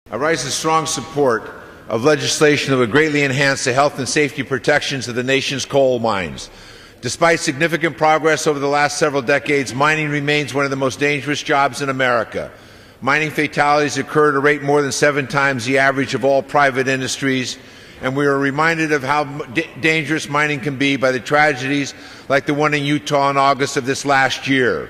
I rise in strong support of legislation that would greatly enhance the health and safety protections of the nation's coal mines. Despite significant progress over the last several decades, mining remains one of the most dangerous jobs in America. Mining fatalities occur at a rate more than 7 times the average of all private industries, and we are reminded of how dangerous mining can be by the tragedies like the one in Utah in August of this last year,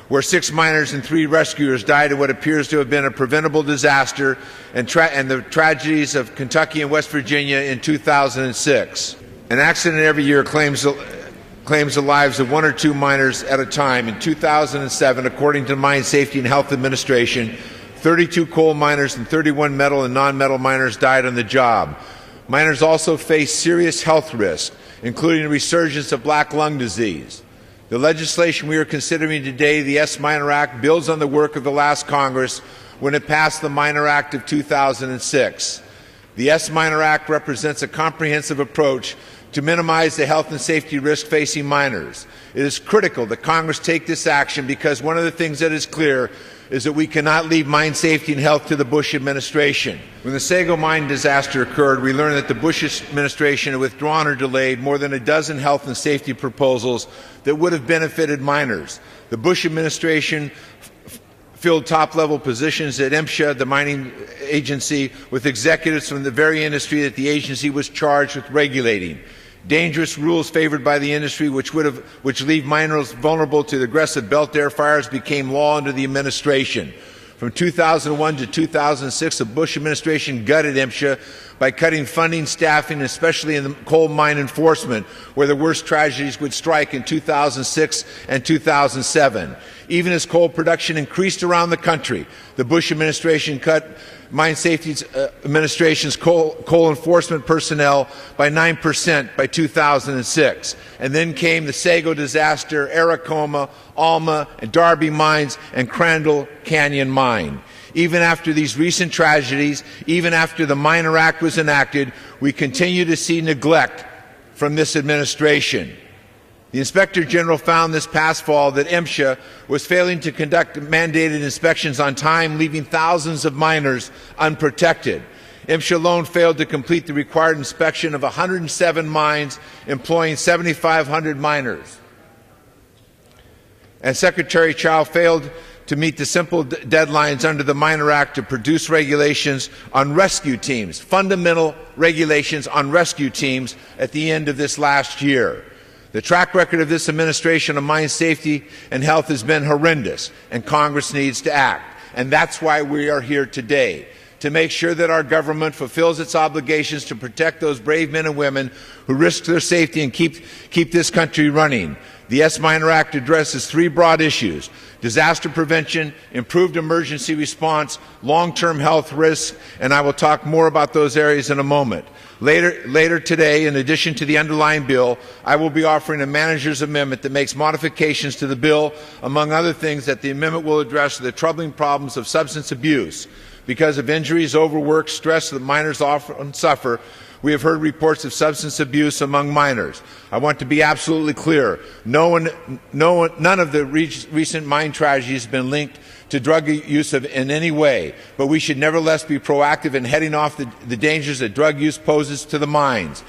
where 6 miners and 3 rescuers died in what appears to have been a preventable disaster, and the tragedies of Kentucky and West Virginia in 2006. An accident every year claims the lives of 1 or 2 miners at a time. In 2007, according to the Mine Safety and Health Administration, 32 coal miners and 31 metal and non-metal miners died on the job. Miners also face serious health risks, including a resurgence of black lung disease. The legislation we are considering today, the S-Miner Act, builds on the work of the last Congress when it passed the Miner Act of 2006. The S-Miner Act represents a comprehensive approach to minimize the health and safety risk facing miners. It is critical that Congress take this action because one of the things that is clear is that we cannot leave mine safety and health to the Bush administration. When the Sago mine disaster occurred, we learned that the Bush administration had withdrawn or delayed more than a dozen health and safety proposals that would have benefited miners. The Bush administration filled top-level positions at MSHA, the mining agency, with executives from the very industry that the agency was charged with regulating. Dangerous rules favored by the industry, which leave miners vulnerable to the aggressive belt air fires, became law under the administration. From 2001 to 2006, the Bush administration gutted MSHA by cutting funding, staffing, especially in the coal mine enforcement, where the worst tragedies would strike in 2006 and 2007. Even as coal production increased around the country, the Bush administration cut Mine Safety Administration's coal enforcement personnel by 9% by 2006. And then came the Sago disaster, Aracoma, Alma, and Darby mines, and Crandall Canyon mine. Even after these recent tragedies, even after the Miner Act was enacted, we continue to see neglect from this administration. The Inspector General found this past fall that MSHA was failing to conduct mandated inspections on time, leaving thousands of miners unprotected. MSHA alone failed to complete the required inspection of 107 mines, employing 7,500 miners. And Secretary Chow failed to meet the simple deadlines under the Miner Act to produce regulations on rescue teams, fundamental regulations on rescue teams at the end of this last year. The track record of this administration on mine safety and health has been horrendous, and Congress needs to act. And that's why we are here today, to make sure that our government fulfills its obligations to protect those brave men and women who risk their safety and keep this country running. The S-Miner Act addresses 3 broad issues: disaster prevention, improved emergency response, long-term health risks, and I will talk more about those areas in a moment. Later today, in addition to the underlying bill, I will be offering a manager's amendment that makes modifications to the bill. Among other things, that the amendment will address the troubling problems of substance abuse. Because of injuries, overwork, stress that miners often suffer, we have heard reports of substance abuse among miners. I want to be absolutely clear. None of the recent mine tragedies have been linked to drug use in any way, but we should nevertheless be proactive in heading off the dangers that drug use poses to the mines.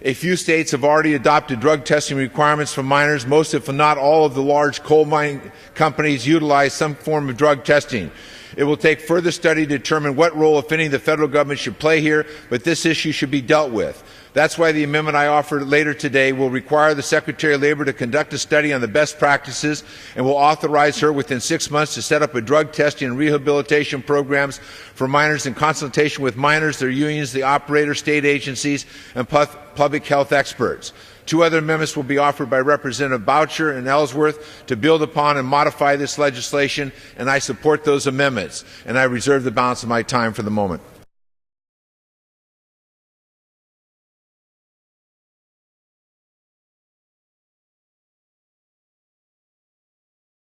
A few states have already adopted drug testing requirements for miners. Most, if not all, of the large coal mine companies utilize some form of drug testing. It will take further study to determine what role, if any, the federal government should play here, but this issue should be dealt with. That's why the amendment I offer later today will require the Secretary of Labor to conduct a study on the best practices and will authorize her within 6 months to set up a drug testing and rehabilitation programs for miners in consultation with miners, their unions, the operator, state agencies, and public health experts. 2 other amendments will be offered by Representative Boucher and Ellsworth to build upon and modify this legislation, and I support those amendments, and I reserve the balance of my time for the moment.